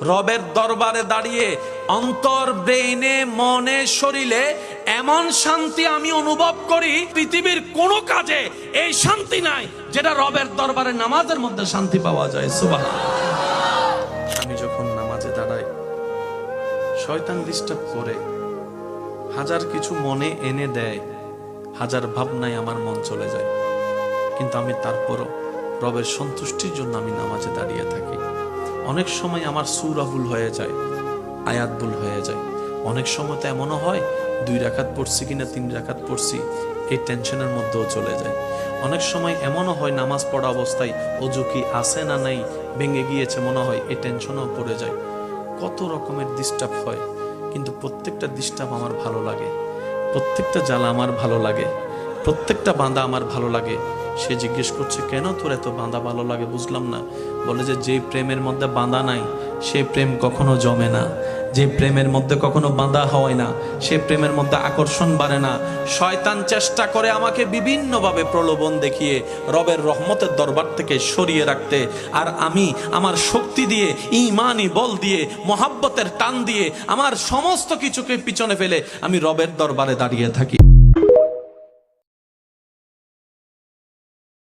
রবের দরবারে দাঁড়িয়ে অন্তর, ব্রেইনে, মনে, শরীরে এমন শান্তি আমি অনুভব করি, পৃথিবীর কোনো কাজে এই শান্তি নাই যেটা রবের দরবারে নামাজের মধ্যে শান্তি পাওয়া যায়। সুবহানাল্লাহ। আমি যখন নামাজে দাঁড়াই, শয়তান ডিস্টার্ব করে, হাজার কিছু মনে এনে দেয়, হাজার ভাবনায় আমার মন চলে যায়, কিন্তু আমি তারপরও রবের সন্তুষ্টির জন্য আমি নামাজে দাঁড়িয়ে থাকি। অনেক সময় আমার সূরা ভুল হয়ে যায়, আয়াত ভুল হয়ে যায়। অনেক সময় তো এমনও হয় 2 রাকাত পড়ছি কিনা 3 রাকাত পড়ছি, এই টেনশনের মধ্যেও চলে যায়। অনেক সময় এমনও হয় নামাজ পড়া অবস্থায় ওযু কি আছে না নাই, ভেঙে গিয়েছে মনে হয়, এই টেনশনও পড়ে যায়। কত রকমের ডিস্টার্ব হয়, কিন্তু প্রত্যেকটা ডিস্টার্ব আমার ভালো লাগে, প্রত্যেকটা জ্বালা আমার ভালো লাগে, প্রত্যেকটা বাঁধা আমার ভালো লাগে। সে জিজ্ঞেস করছে, কেন তোর এত বাঁধা ভালো লাগে? বুঝলাম না। বলে যে প্রেমের মধ্যে বাঁধা নাই সেই প্রেম কখনো জমে না, যে প্রেমের মধ্যে কখনো বাঁধা হয় না সে প্রেমের মধ্যে আকর্ষণ বাড়ে না। শয়তান চেষ্টা করে আমাকে বিভিন্নভাবে প্রলোভন দেখিয়ে রবের রহমতের দরবার থেকে সরিয়ে রাখতে, আর আমি আমার শক্তি দিয়ে, ঈমানি বল দিয়ে, মহাব্বতের টান দিয়ে আমার সমস্ত কিছুকে পিছনে ফেলে আমি রবের দরবারে দাঁড়িয়ে থাকি।